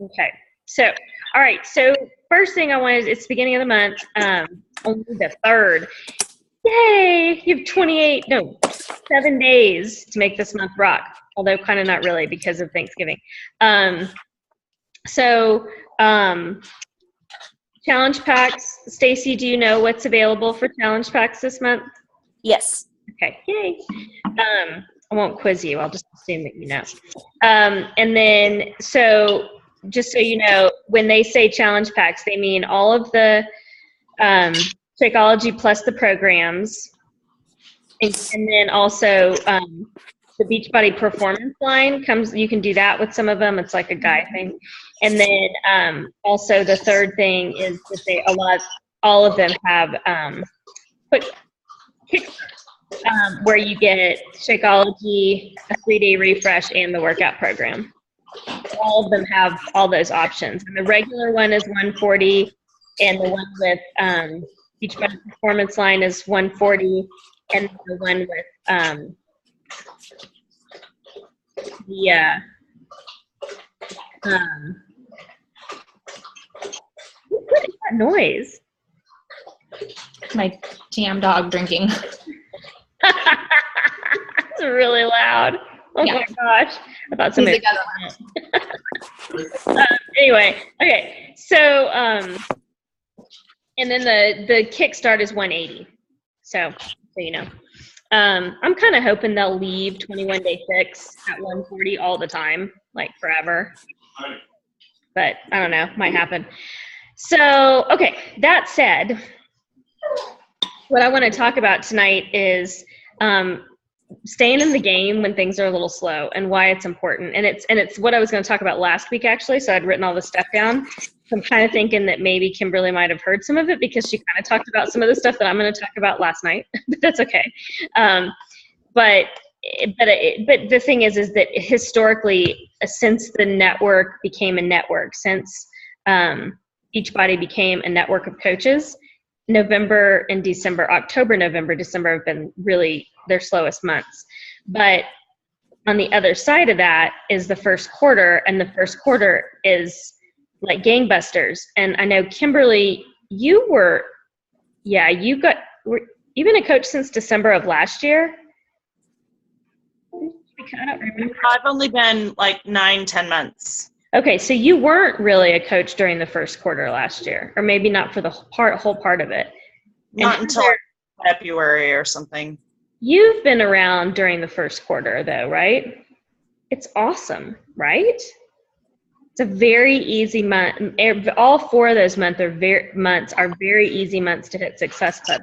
Okay. So, all right. So first thing I wanted, it's the beginning of the month, only the 3rd. Yay! You have 7 days to make this month rock. Although kind of not really because of Thanksgiving. So, challenge packs. Stacy, do you know what's available for challenge packs this month? Yes. Okay. Yay. I won't quiz you. I'll just assume that you know. And then, so just so you know, when they say challenge packs, they mean all of the Shakeology plus the programs. And then also the Beachbody Performance line comes, you can do that with some of them. It's like a guide thing. And then also the third thing is that all of them have where you get Shakeology, a 3-day refresh, and the workout program. All of them have all those options. And the regular one is $140, and the one with Beachbody Performance line is $140, and the one with what is that noise? My damn dog drinking. It's really loud. Oh my gosh. I thought somebody. Anyway, okay. So, and then the kickstart is $180. So you know. I'm kind of hoping they'll leave 21 Day Fix at $140 all the time, like forever. But I don't know, might happen. So, okay, that said, what I want to talk about tonight is staying in the game when things are a little slow and why it's important. And it's what I was going to talk about last week, actually. So I'd written all this stuff down. So I'm kind of thinking that maybe Kimberly might have heard some of it because she kind of talked about some of the stuff that I'm going to talk about last night. But that's okay. But the thing is that historically, since the network became a network, since Beachbody became a network of coaches, November and December, October, November, December have been really their slowest months. But on the other side of that is the first quarter, and the first quarter is like gangbusters. And I know, Kimberly, you've been a coach since December of last year? I don't remember. I've only been like 9-10 months. Okay, so you weren't really a coach during the first quarter last year, or maybe not for the whole part of it. Not until February or something. You've been around during the first quarter, though, right? It's awesome, right? It's a very easy month. All 4 of those months are very easy months to hit Success Club.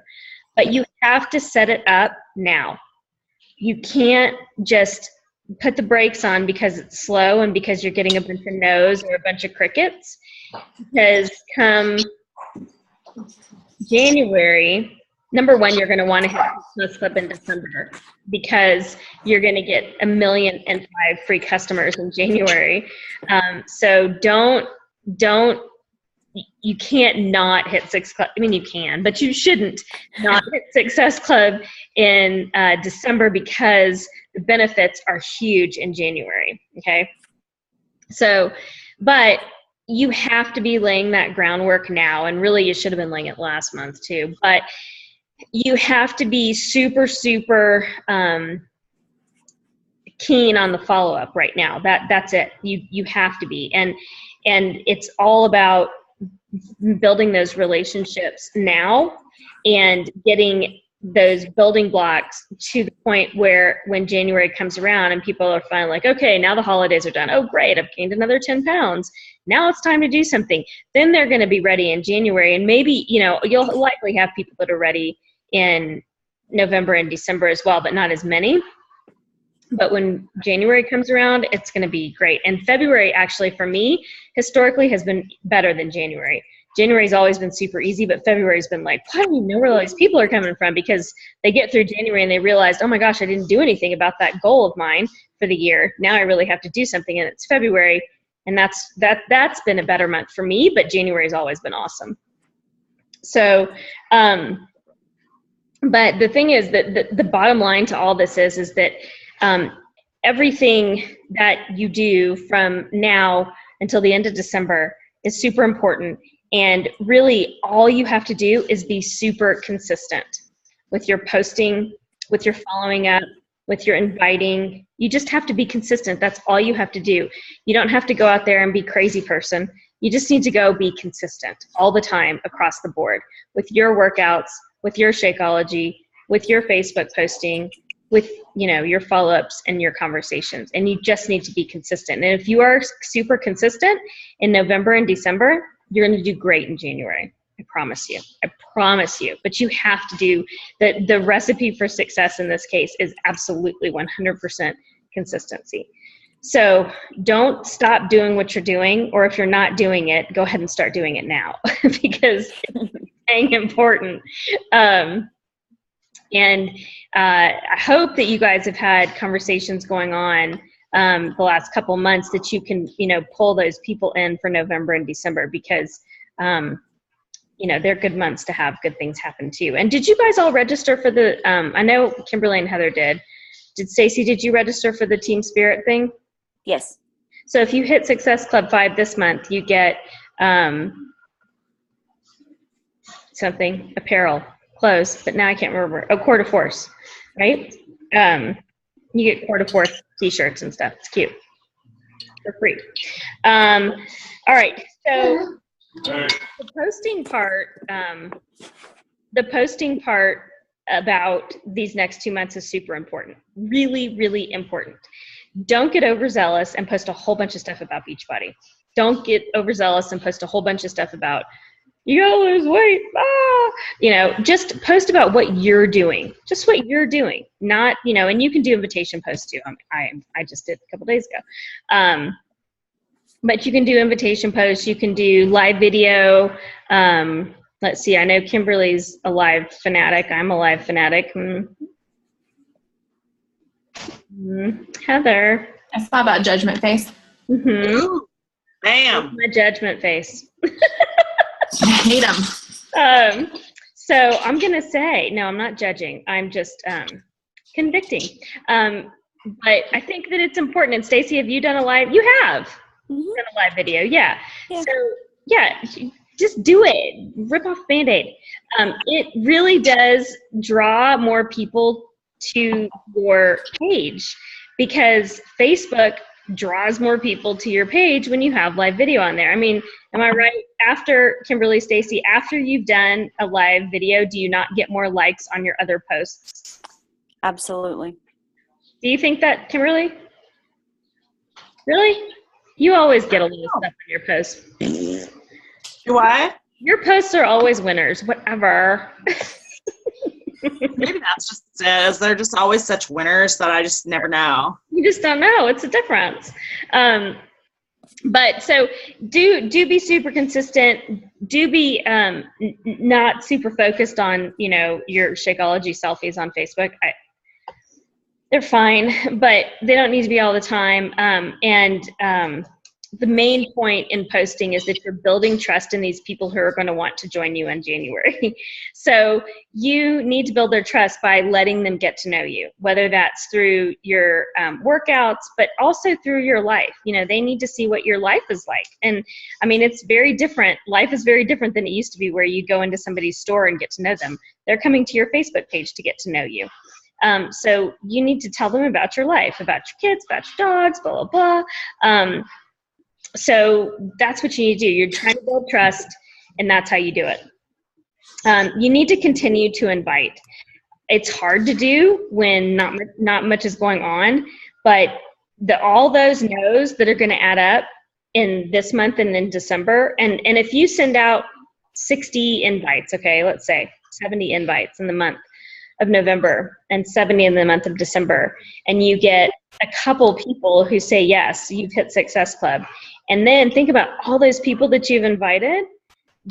But you have to set it up now. You can't just put the brakes on because it's slow and because you're getting a bunch of no's or a bunch of crickets. Because come January, number one, you're going to want to hit Success Club in December because you're going to get 1,000,005 free customers in January. So you can't not hit Success Club. I mean, you can, but you shouldn't not hit Success Club in December because the benefits are huge in January. Okay. So, but you have to be laying that groundwork now. And really, you should have been laying it last month too. But you have to be super, super keen on the follow-up right now. That's it. You have to be. And it's all about building those relationships now and getting those building blocks to the point where when January comes around and people are finally like, okay, now the holidays are done. Oh, great. I've gained another 10 pounds. Now it's time to do something. Then they're going to be ready in January. And maybe, you'll likely have people that are ready in November and December as well, but not as many. But when January comes around, it's going to be great. And February, actually, for me, historically has been better than January. January's always been super easy, but February's been like, I don't even know where all these people are coming from, because they get through January and they realize, oh my gosh, I didn't do anything about that goal of mine for the year. Now I really have to do something, and it's February, and that's been a better month for me, but January's always been awesome. So, but the thing is that the bottom line to all this is that everything that you do from now until the end of December is super important. And really all you have to do is be super consistent with your posting, with your following up, with your inviting. You just have to be consistent. That's all you have to do. You don't have to go out there and be crazy person. You just need to go be consistent all the time across the board with your workouts, with your Shakeology, with your Facebook posting, with, you know, your follow-ups and your conversations. And you just need to be consistent. And if you are super consistent in November and December, you're going to do great in January. I promise you. I promise you. But you have to do the recipe for success in this case is absolutely 100% consistency. So don't stop doing what you're doing, or if you're not doing it, go ahead and start doing it now because it's dang important. And I hope that you guys have had conversations going on the last couple months that you can, you know, pull those people in for November and December because, you know, they're good months to have good things happen too. And did you guys all register for the, I know Kimberly and Heather did. Stacy, did you register for the Team Spirit thing? Yes. So if you hit Success Club 5 this month, you get something, apparel, clothes, but now I can't remember. Oh, Core de Force, right? You get Core de Force t-shirts and stuff. It's cute. For free. All right. So the posting part about these next 2 months is super important. Really, really important. Don't get overzealous and post a whole bunch of stuff about Beachbody. Don't get overzealous and post a whole bunch of stuff about, you gotta lose weight. You know, just post about what you're doing. Just what you're doing. Not, you know, and you can do invitation posts too. I just did a couple days ago. But you can do invitation posts. You can do live video. Let's see. I know Kimberly's a live fanatic. I'm a live fanatic. Heather. I saw that judgment face. Ooh, bam. My judgment face. I hate him. So I'm going to say, no, I'm not judging. I'm just convicting. But I think that it's important. And Stacey, have you done a live? You have done a live video. Yeah. So yeah, just do it. Rip off Band-Aid. It really does draw more people to your page because Facebook draws more people to your page when you have live video on there. I mean, am I right? After Kimberly, Stacey, after you've done a live video, do you not get more likes on your other posts? Absolutely. Do you think that, Kimberly? Really? You always get a little stuff on your posts. Do I? Your posts are always winners, whatever. Maybe that's just it. Is they're just always such winners that I just never know. You just don't know. It's a difference. But so do be super consistent. Do be not super focused on, you know, your Shakeology selfies on Facebook. They're fine, but they don't need to be all the time. The main point in posting is that you're building trust in these people who are going to want to join you in January. So you need to build their trust by letting them get to know you, whether that's through your workouts, but also through your life. You know, they need to see what your life is like. And I mean, it's very different. Life is very different than it used to be where you go into somebody's store and get to know them. They're coming to your Facebook page to get to know you. So you need to tell them about your life, about your kids, about your dogs, blah, blah, blah. So that's what you need to do. You're trying to build trust, and that's how you do it. You need to continue to invite. It's hard to do when not much is going on, but all those no's that are going to add up in this month and in December, and if you send out 60 invites, okay, let's say 70 invites in the month of November and 70 in the month of December, and you get a couple people who say yes, you've hit Success Club. And then think about all those people that you've invited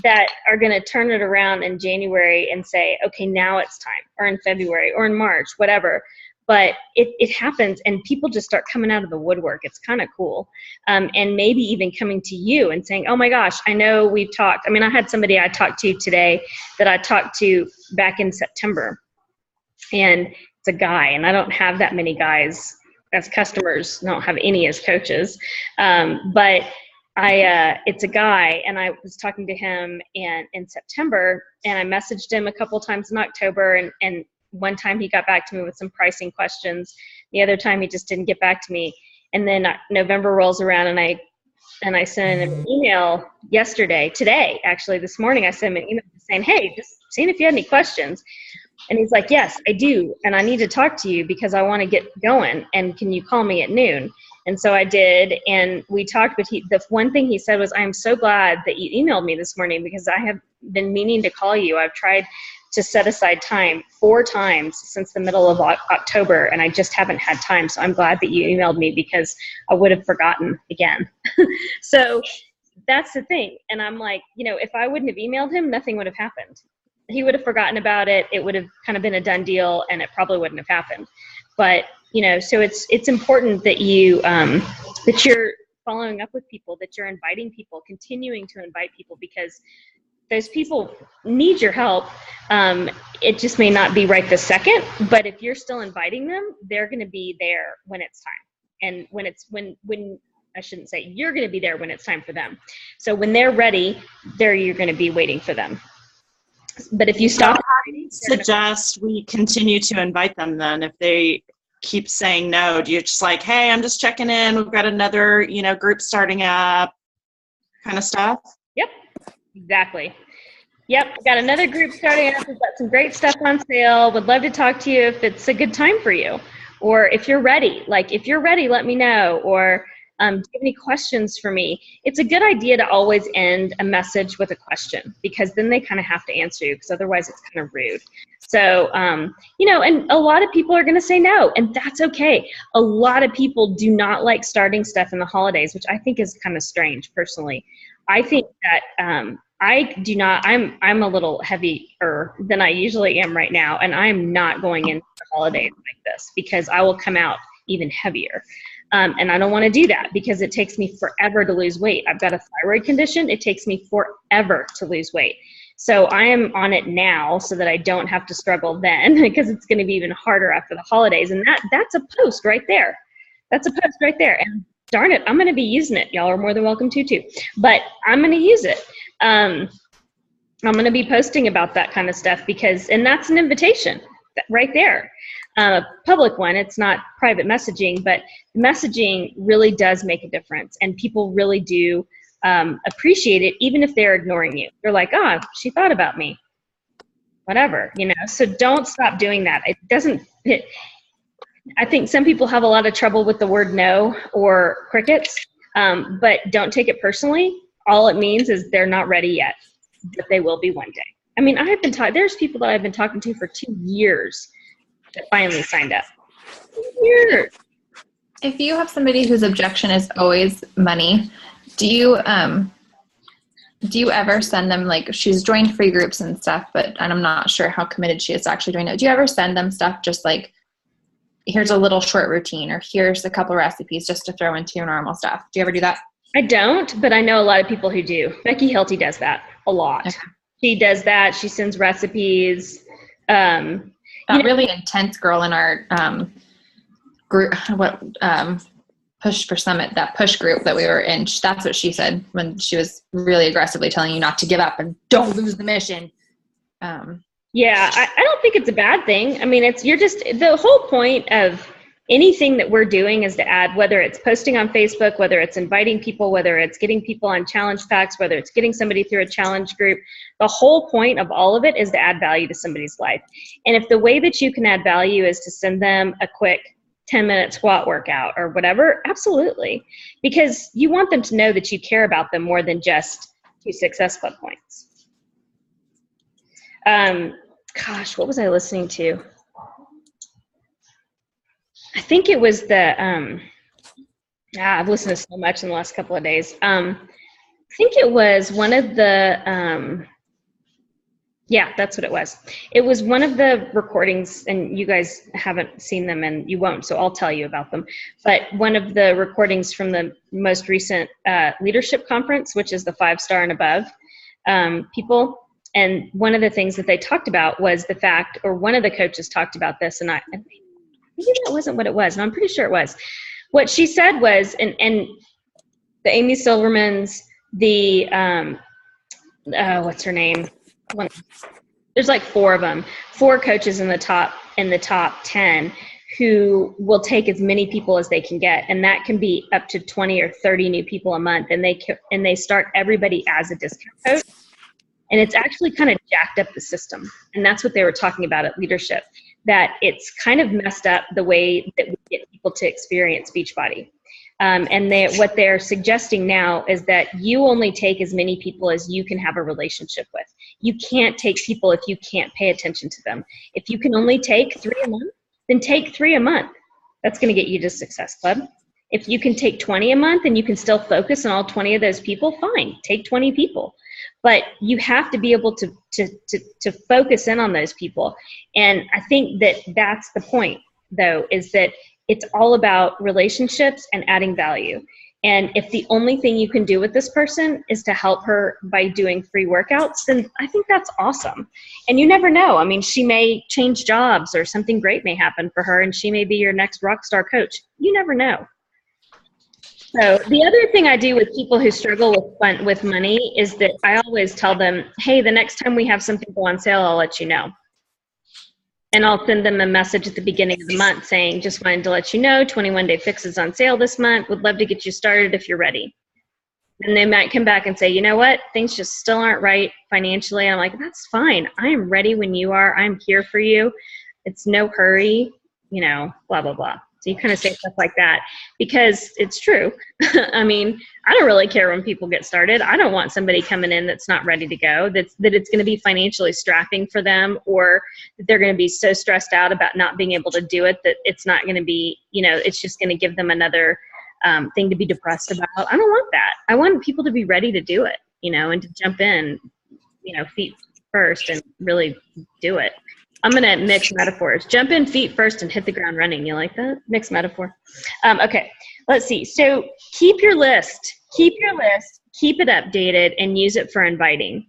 that are going to turn it around in January and say, okay, now it's time, or in February or in March, whatever. But it happens, and people just start coming out of the woodwork. It's kind of cool. And maybe even coming to you and saying, oh my gosh, I know we've talked. I mean, I had somebody I talked to today that I talked to back in September. And it's a guy, and I don't have that many guys as customers. I don't have any as coaches. But it's a guy, and I was talking to him in September, and I messaged him a couple times in October, and one time he got back to me with some pricing questions. The other time he just didn't get back to me. And then November rolls around, and I sent him an email today, actually, this morning, I sent him an email saying, hey, just seeing if you had any questions. And he's like, yes, I do. And I need to talk to you because I want to get going. And can you call me at noon? And so I did. And we talked, but the one thing he said was, I'm so glad that you emailed me this morning because I have been meaning to call you. I've tried to set aside time 4 times since the middle of October, and I just haven't had time. So I'm glad that you emailed me because I would have forgotten again. So that's the thing. And I'm like, if I wouldn't have emailed him, nothing would have happened. He would have forgotten about it. It would have kind of been a done deal, and it probably wouldn't have happened. But, so it's important that that you're following up with people, that you're inviting people, continuing to invite people, because those people need your help. It just may not be right this second, but if you're still inviting them, they're going to be there when it's time. And when I shouldn't say you're going to be there when it's time for them. So when they're ready, you're going to be waiting for them. But if you stop, suggest we continue to invite them then if they keep saying no. Do you just like, hey, I'm just checking in, we've got another, group starting up kind of stuff? Yep, exactly. Yep, got another group starting up. We've got some great stuff on sale. Would love to talk to you if it's a good time for you. Or if you're ready, let me know. Or do you have any questions for me? It's a good idea to always end a message with a question, because then they kind of have to answer you, because otherwise it's kind of rude. So, and a lot of people are going to say no, and that's okay. A lot of people do not like starting stuff in the holidays, which I think is kind of strange personally. I think that I do not, I'm a little heavier than I usually am right now, and I'm not going into the holidays like this, because I will come out even heavier. And I don't want to do that because it takes me forever to lose weight. I've got a thyroid condition. It takes me forever to lose weight. So I am on it now so that I don't have to struggle then, because it's going to be even harder after the holidays. And that's a post right there. That's a post right there. And darn it, I'm going to be using it. Y'all are more than welcome to too. But I'm going to use it. I'm going to be posting about that kind of stuff and that's an invitation right there. Public one, it's not private messaging, but messaging really does make a difference, and people really do appreciate it, even if they're ignoring you. They're like, oh, she thought about me, whatever, so don't stop doing that. I think some people have a lot of trouble with the word no or crickets, but don't take it personally. All it means is they're not ready yet, but they will be one day. I mean, there's people that I've been talking to for 2 years that finally signed up. 2 years. If you have somebody whose objection is always money, do you ever send them, like, she's joined free groups and stuff, and I'm not sure how committed she is to actually doing it. Do you ever send them stuff just like, here's a little short routine, or here's a couple recipes just to throw into your normal stuff? Do you ever do that? I don't, but I know a lot of people who do. Becky Helty does that a lot. Okay. She does that. She sends recipes. That really intense girl in our group, Push for Summit, that push group that we were in, that's what she said when she was really aggressively telling you not to give up and don't lose the mission. Yeah, I don't think it's a bad thing. I mean, the whole point of anything that we're doing is to add, whether it's posting on Facebook, whether it's inviting people, whether it's getting people on challenge packs, whether it's getting somebody through a challenge group, the whole point of all of it is to add value to somebody's life. And if the way that you can add value is to send them a quick 10-minute squat workout or whatever, absolutely. Because you want them to know that you care about them more than just 2 Success Club points. Gosh, what was I listening to? I think it was I've listened to so much in the last couple of days. I think it was one of the, yeah, that's what it was. It was one of the recordings, and you guys haven't seen them and you won't, so I'll tell you about them. But one of the recordings from the most recent leadership conference, which is the 5-star and above people. And one of the things that they talked about was the fact, or one of the coaches talked about this, and maybe that wasn't what it was, and I'm pretty sure it was. What she said was, and the Amy Silvermans, the what's her name? There's like 4 of them, 4 coaches in the top 10 who will take as many people as they can get, and that can be up to 20 or 30 new people a month, and they start everybody as a discount coach, and it's actually kind of jacked up the system, and that's what they were talking about at leadership, that it's kind of messed up the way that we get people to experience Beachbody. And what they're suggesting now is that you only take as many people as you can have a relationship with. You can't take people if you can't pay attention to them. If you can only take 3 a month, then take 3 a month. That's going to get you to Success Club. If you can take 20 a month and you can still focus on all 20 of those people, fine, take 20 people. But you have to be able to focus in on those people. And I think that that's the point, though, is that it's all about relationships and adding value. And if the only thing you can do with this person is to help her by doing free workouts, then I think that's awesome. And you never know. I mean, she may change jobs or something great may happen for her and she may be your next rock star coach. You never know. So the other thing I do with people who struggle with money is that I always tell them, hey, the next time we have something go on sale, I'll let you know. And I'll send them a message at the beginning of the month saying, just wanted to let you know, 21 Day Fix is on sale this month. Would love to get you started if you're ready. And they might come back and say, you know what, things just still aren't right financially. I'm like, that's fine. I am ready when you are. I'm here for you. It's no hurry, you know, blah, blah, blah. So you kind of say stuff like that because it's true. I mean, I don't really care when people get started. I don't want somebody coming in that's not ready to go, that it's going to be financially strapping for them, or that they're going to be so stressed out about not being able to do it that it's not going to be, you know, it's just going to give them another thing to be depressed about. I don't want that. I want people to be ready to do it, you know, and to jump in, you know, feet first and really do it. I'm going to mix metaphors. Jump in feet first and hit the ground running. You like that? Mixed metaphor. Okay, let's see. So keep your list. Keep it updated, and use it for inviting.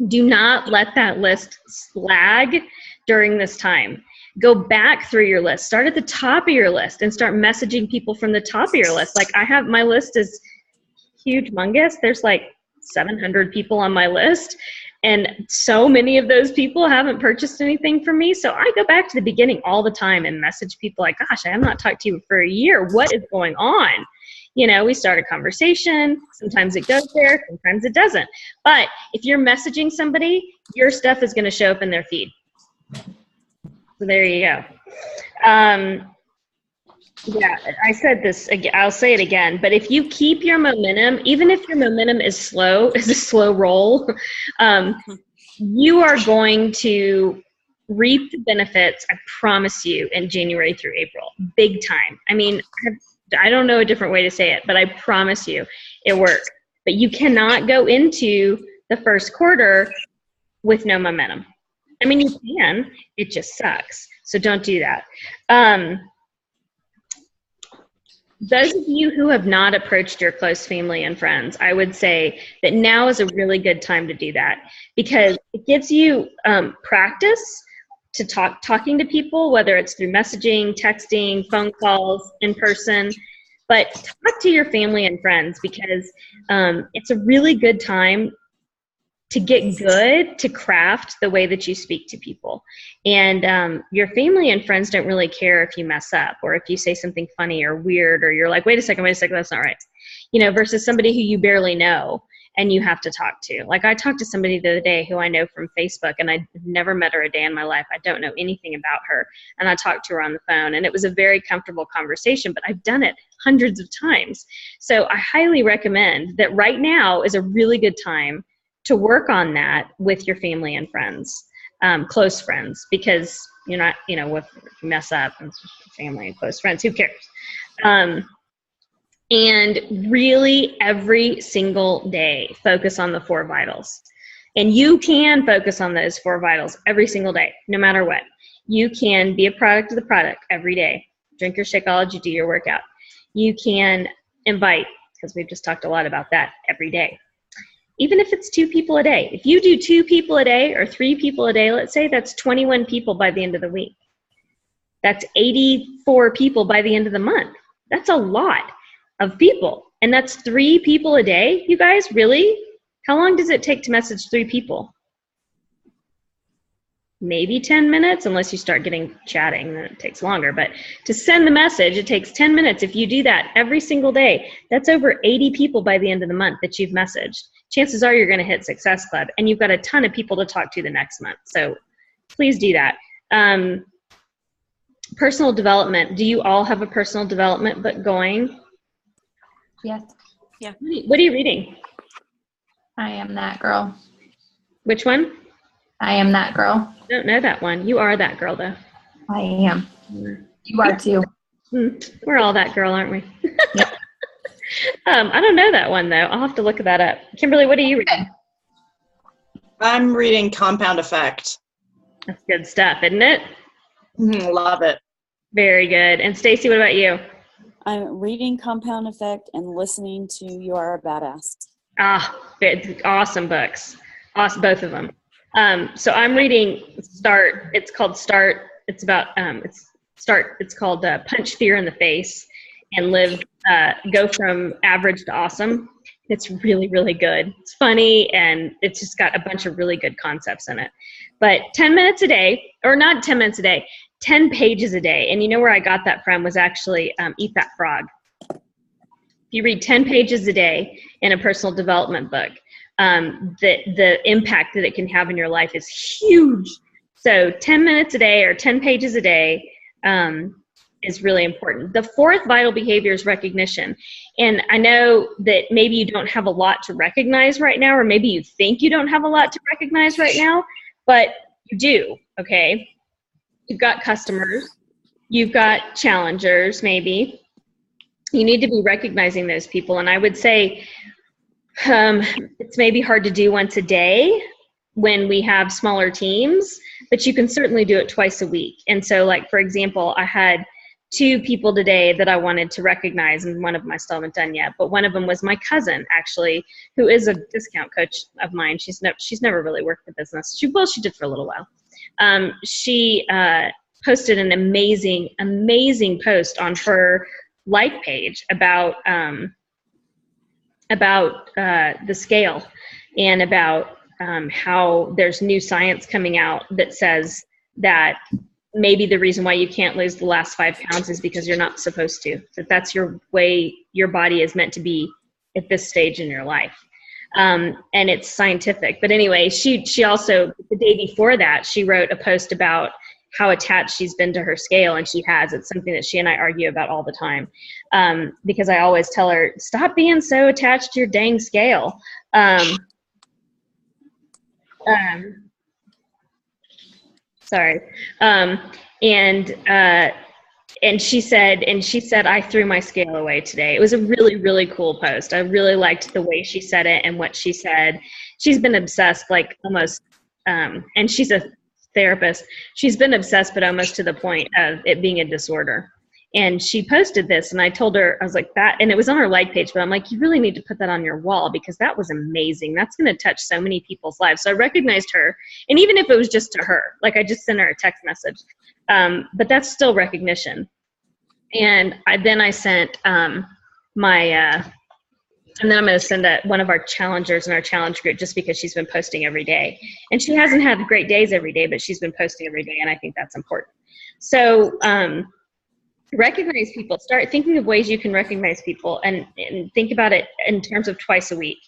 Do not let that list lag during this time. Go back through your list. Start at the top of your list and start messaging people from the top of your list. Like my list is humongous. There's like 700 people on my list. And so many of those people haven't purchased anything from me. So I go back to the beginning all the time and message people like, gosh, I have not talked to you for a year. What is going on? You know, we start a conversation. Sometimes it goes there, sometimes it doesn't. But if you're messaging somebody, your stuff is going to show up in their feed. So there you go. Yeah, I said this again. I'll say it again. But if you keep your momentum, even if your momentum is a slow roll, you are going to reap the benefits, I promise you, in January through April. Big time. I mean, I don't know a different way to say it, but I promise you it works. But you cannot go into the first quarter with no momentum. I mean, you can. It just sucks. So don't do that. Those of you who have not approached your close family and friends, I would say that now is a really good time to do that, because it gives you practice to talking to people, whether it's through messaging, texting, phone calls, in person. But talk to your family and friends, because it's a really good time to get good, to craft the way that you speak to people. And your family and friends don't really care if you mess up or if you say something funny or weird, or you're like, wait a second, that's not right. You know, versus somebody who you barely know and you have to talk to. Like, I talked to somebody the other day who I know from Facebook, and I've never met her a day in my life. I don't know anything about her. And I talked to her on the phone, and it was a very comfortable conversation, but I've done it hundreds of times. So I highly recommend that right now is a really good time to work on that with your family and friends, close friends, because you're not, you know, if you mess up, and family and close friends, who cares? And really every single day, focus on the 4 vitals. And you can focus on those 4 vitals every single day, no matter what. You can be a product of the product every day. Drink your Shakeology, do your workout. You can invite, because we've just talked a lot about that, every day. Even if it's 2 people a day. If you do 2 people a day or 3 people a day, let's say that's 21 people by the end of the week. That's 84 people by the end of the month. That's a lot of people. And that's 3 people a day, you guys, really? How long does it take to message 3 people? Maybe 10 minutes, unless you start getting chatting, then it takes longer. But to send the message, it takes 10 minutes. If you do that every single day, that's over 80 people by the end of the month that you've messaged. Chances are you're going to hit Success Club, and you've got a ton of people to talk to the next month. So please do that. Personal development. Do you all have a personal development book going? Yes. Yeah. What are you reading? I Am That Girl. Which one? I Am That Girl. I don't know that one. You are that girl, though. I am. You are too. We're all that girl, aren't we? Yep. I don't know that one, though. I'll have to look that up. Kimberly, what are you reading? I'm reading Compound Effect. That's good stuff, isn't it? Love it. Very good. And Stacy, what about you? I'm reading Compound Effect and listening to You Are a Badass. Awesome books. Awesome, both of them. So I'm reading Start. It's called Start. It's about It's called Punch Fear in the Face and go from average to awesome. It's really, really good. It's funny, and it's just got a bunch of really good concepts in it. But 10 minutes a day, or not 10 minutes a day, 10 pages a day. And you know where I got that from was actually Eat That Frog. If you read 10 pages a day in a personal development book, the impact that it can have in your life is huge. So 10 minutes a day or 10 pages a day is really important. The 4th vital behavior is recognition. And I know that maybe you don't have a lot to recognize right now, or maybe you think you don't have a lot to recognize right now, but you do, okay? You've got customers, you've got challengers, maybe. You need to be recognizing those people. And I would say it's maybe hard to do once a day when we have smaller teams, but you can certainly do it twice a week. And so, like, for example, I had 2 people today that I wanted to recognize, and one of them I still haven't done yet, but one of them was my cousin, actually, who is a discount coach of mine. She's never really worked the business. She did for a little while. She posted an amazing, amazing post on her like page about the scale, and about how there's new science coming out that says that maybe the reason why you can't lose the last 5 pounds is because you're not supposed to. That's your way your body is meant to be at this stage in your life. And it's scientific. But anyway, she also, the day before that, she wrote a post about how attached she's been to her scale, and she has. It's something that she and I argue about all the time, because I always tell her, stop being so attached to your dang scale. Sorry. And she said, I threw my scale away today. It was a really, really cool post. I really liked the way she said it and what she said. She's been obsessed, like almost, and she's a therapist. She's been obsessed, but almost to the point of it being a disorder. And she posted this, and I told her, I was like, that, and it was on her like page, but I'm like, you really need to put that on your wall, because that was amazing. That's going to touch so many people's lives. So I recognized her, and even if it was just to her, like I just sent her a text message, but that's still recognition. And I sent and then I'm going to send one of our challengers in our challenge group, just because she's been posting every day. And she hasn't had great days every day, but she's been posting every day, and I think that's important. So recognize people. Start thinking of ways you can recognize people, and think about it in terms of twice a week,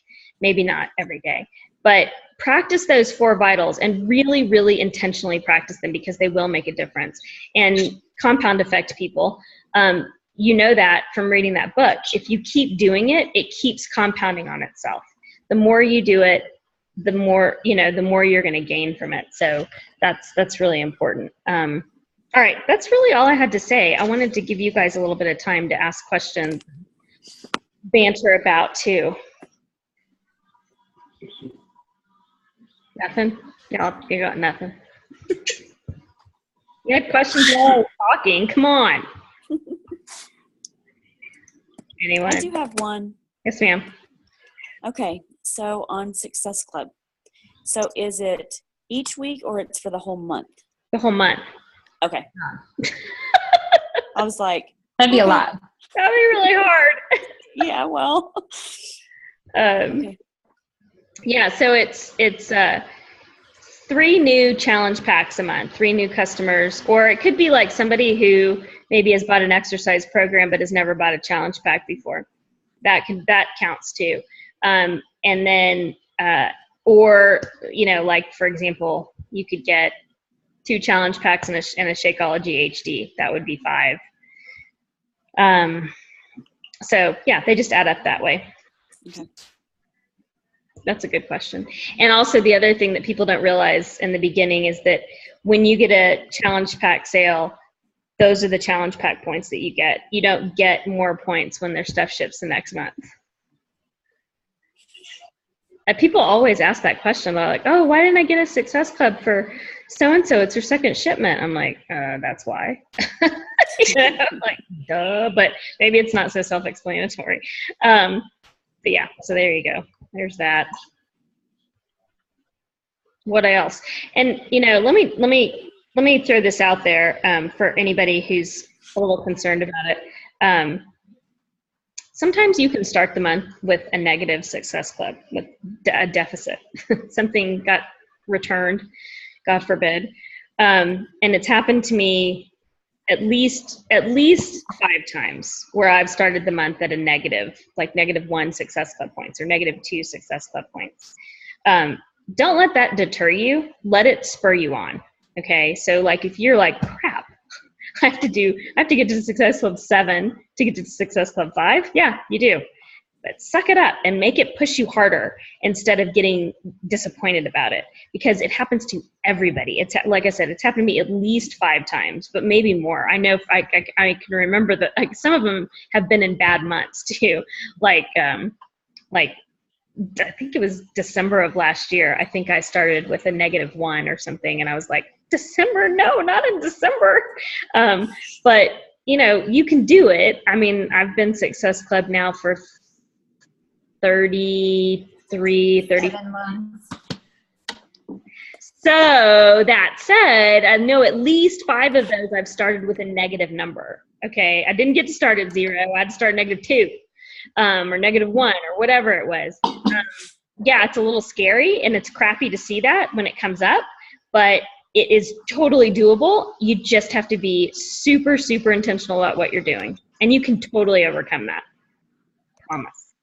maybe not every day. But practice those 4 vitals, and really, really intentionally practice them, because they will make a difference. And compound effect people, you know that from reading that book. If you keep doing it, it keeps compounding on itself. The more you do it, the more you're going to gain from it. So that's really important. All right, that's really all I had to say. I wanted to give you guys a little bit of time to ask questions, banter about too. Nothing? No, you got nothing. You had questions while I was talking. Come on. Anyway. I do have one. Yes, ma'am. Okay, so on Success Club. So is it each week, or it's for the whole month? The whole month. Okay. I was like, That'd be a lot. That'd be really hard. Yeah, well. Okay. Yeah, so it's 3 new challenge packs a month, 3 new customers, or it could be like somebody who maybe has bought an exercise program but has never bought a challenge pack before. That counts too. And then, or, like for example, you could get 2 challenge packs and a Shakeology HD. That would be 5. So yeah, they just add up that way. Okay. That's a good question. And also the other thing that people don't realize in the beginning is that when you get a challenge pack sale, those are the challenge pack points that you get. You don't get more points when their stuff ships the next month. And people always ask that question. They're like, oh, why didn't I get a Success Club for so-and-so? It's her second shipment. I'm like, that's why. Like, duh, but maybe it's not so self-explanatory. But yeah, so there you go. There's that. What else? And let me throw this out there for anybody who's a little concerned about it. Sometimes you can start the month with a negative Success Club, with a deficit. Something got returned, God forbid. And it's happened to me at least 5 times where I've started the month at a negative, like -1 Success Club points or -2 Success Club points. Don't let that deter you. Let it spur you on. Okay. So like if you're like, crap, I have to get to Success Club 7 to get to Success Club 5. Yeah, you do. But suck it up and make it push you harder instead of getting disappointed about it, because it happens to everybody. It's like I said, it's happened to me at least 5 times, but maybe more. I know I can remember that, like, some of them have been in bad months too. Like I think it was December of last year. I think I started with a -1 or something, and I was like, December? No, not in December. But you can do it. I mean, I've been Success Club now for 37 months. So that said, I know at least 5 of those I've started with a negative number. Okay, I didn't get to start at 0. I had to start -2 or -1 or whatever it was. Yeah, it's a little scary and it's crappy to see that when it comes up, but it is totally doable. You just have to be super, super intentional about what you're doing, and you can totally overcome that. Promise.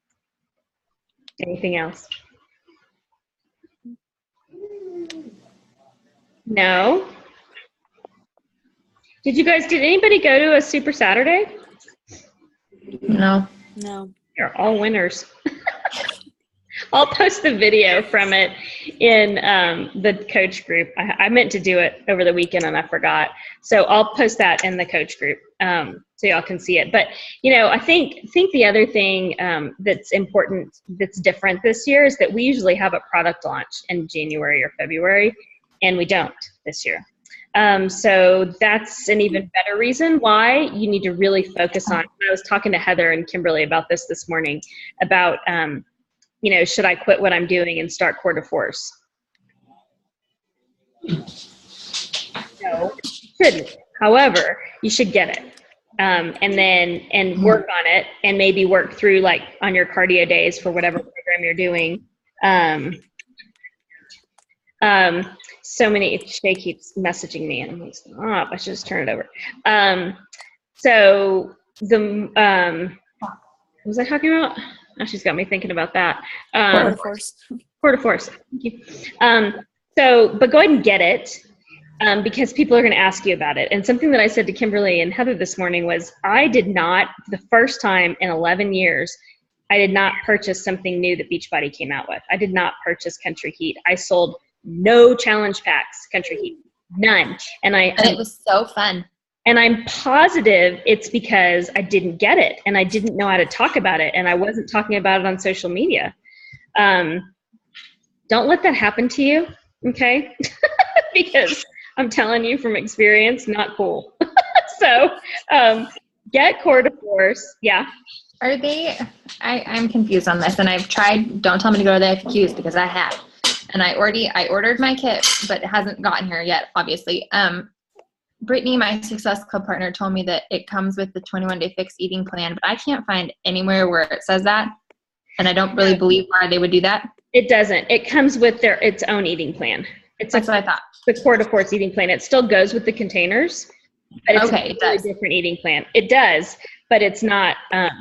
Anything else? No? Did anybody go to a Super Saturday? No. You're all winners. I'll post the video from it in the coach group. I meant to do it over the weekend and I forgot. So I'll post that in the coach group so y'all can see it. But, I think the other thing that's important, that's different this year, is that we usually have a product launch in January or February, and we don't this year. So that's an even better reason why you need to really focus on. I was talking to Heather and Kimberly about this morning about, should I quit what I'm doing and start Core de Force? No, you shouldn't. However, you should get it. And work on it, and maybe work through, like, on your cardio days for whatever program you're doing. So many, Shay keeps messaging me and I'm like, stop, I should just turn it over. So the, what was I talking about? Now she's got me thinking about that. Core de Force. Core de Force. Thank you. But go ahead and get it, because people are going to ask you about it. And something that I said to Kimberly and Heather this morning was, I did not, the first time in 11 years, I did not purchase something new that Beachbody came out with. I did not purchase Country Heat. I sold no challenge packs, Country Heat, none. And it was so fun. And I'm positive it's because I didn't get it and I didn't know how to talk about it, and I wasn't talking about it on social media. Don't let that happen to you, okay? Because I'm telling you from experience, not cool. So get Core de Force. Yeah. Are they, I'm confused on this, and I've tried, don't tell me to go to the FAQs because I have. And I ordered my kit, but it hasn't gotten here yet, obviously. Brittany, my Success Club partner, told me that it comes with the 21-day fixed eating plan, but I can't find anywhere where it says that, and I don't really believe why they would do that. It doesn't. It comes with its own eating plan. That's what I thought. The Core to Force eating plan. It still goes with the containers, but it's Okay, a really different eating plan. It does, but it's not at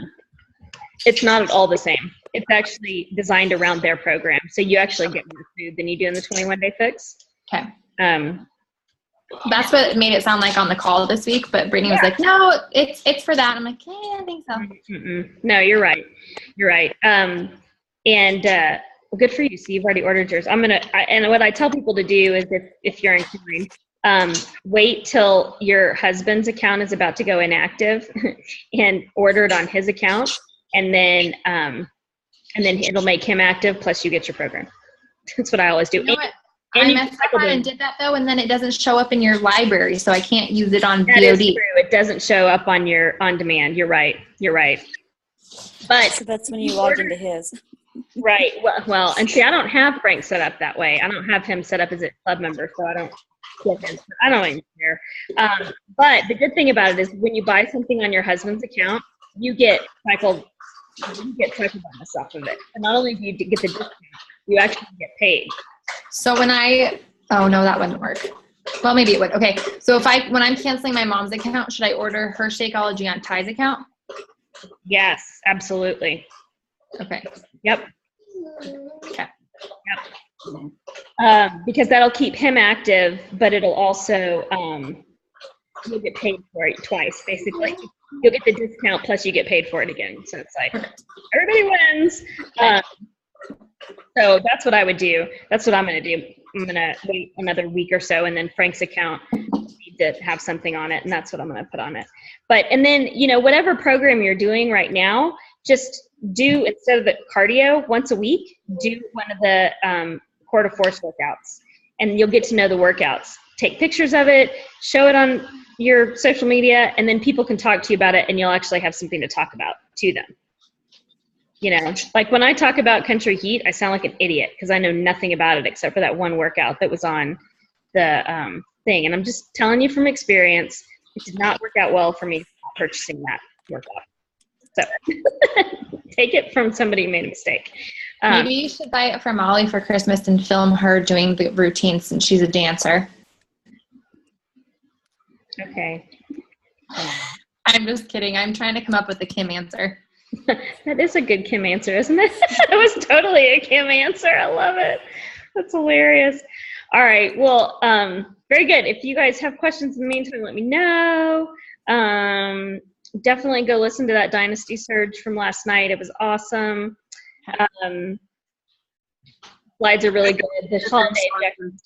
all the same. It's actually designed around their program, so you actually get more food than you do in the 21-day fix. Okay. That's what it made it sound like on the call this week, but Brittany was like, no, it's for that. I'm like, yeah, I think so. No, you're right. You're right. Well, good for you. So you've already ordered yours. And what I tell people to do is if you're inclined, wait till your husband's account is about to go inactive and order it on his account. And then it'll make him active. Plus you get your program. That's what I always do. You know what? I messed up and did that though, and then it doesn't show up in your library, so I can't use it on VOD. That is true. It doesn't show up on your on demand. You're right. But so that's when you log into his. Right. Well, and see, I don't have Frank set up that way. I don't have him set up as a club member, so I don't get his. I don't even care. But the good thing about it is when you buy something on your husband's account, you get cycle bonus off of it. And not only do you get the discount, you actually get paid. So oh no, that wouldn't work. Well, maybe it would. Okay. So when I'm canceling my mom's account, should I order her Shakeology on Ty's account? Yes, absolutely. Okay. Yep. Okay. Yep. Because that'll keep him active, but it'll also, you'll get paid for it twice, basically. You'll get the discount plus you get paid for it again. So it's like, everybody wins. So that's what I would do. That's what I'm going to do. I'm going to wait another week or so, and then Frank's account needs to have something on it, and that's what I'm going to put on it. And then, whatever program you're doing right now, just do, instead of the cardio once a week, do one of the Core to Force workouts, and you'll get to know the workouts. Take pictures of it, show it on your social media, and then people can talk to you about it, and you'll actually have something to talk about to them. Like when I talk about Country Heat, I sound like an idiot because I know nothing about it except for that one workout that was on the thing. And I'm just telling you from experience, it did not work out well for me purchasing that workout. So take it from somebody who made a mistake. Maybe you should buy it for Molly for Christmas and film her doing the routine since she's a dancer. Okay. I'm just kidding. I'm trying to come up with a Kim answer. That is a good Kim answer, isn't it? That was totally a Kim answer. I love it. That's hilarious. All right. Well, very good. If you guys have questions in the meantime, let me know. Definitely go listen to that Dynasty Surge from last night. It was awesome. Slides are really good. The holiday objectives.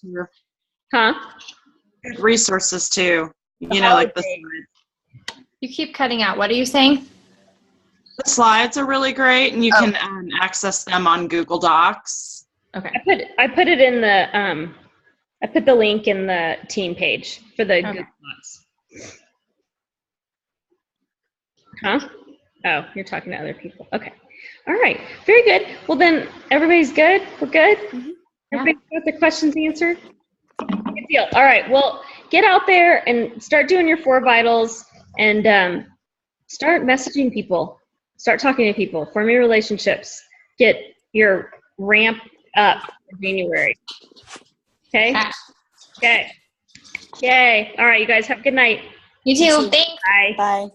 Huh? Good resources too. Like the slides. You keep cutting out. What are you saying? The slides are really great, and you can access them on Google Docs. Okay. I put it in the I put the link in the team page for the Google Docs. Huh? Oh, you're talking to other people. Okay. All right. Very good. Well, then everybody's good. We're good. Mm-hmm. Everybody got the questions answered. Good deal. All right. Well, get out there and start doing your 4 vitals and start messaging people. Start talking to people, form your relationships, get your ramp up in January. Okay? Okay. Yay. All right, you guys have a good night. You too. Thanks. Bye. Bye.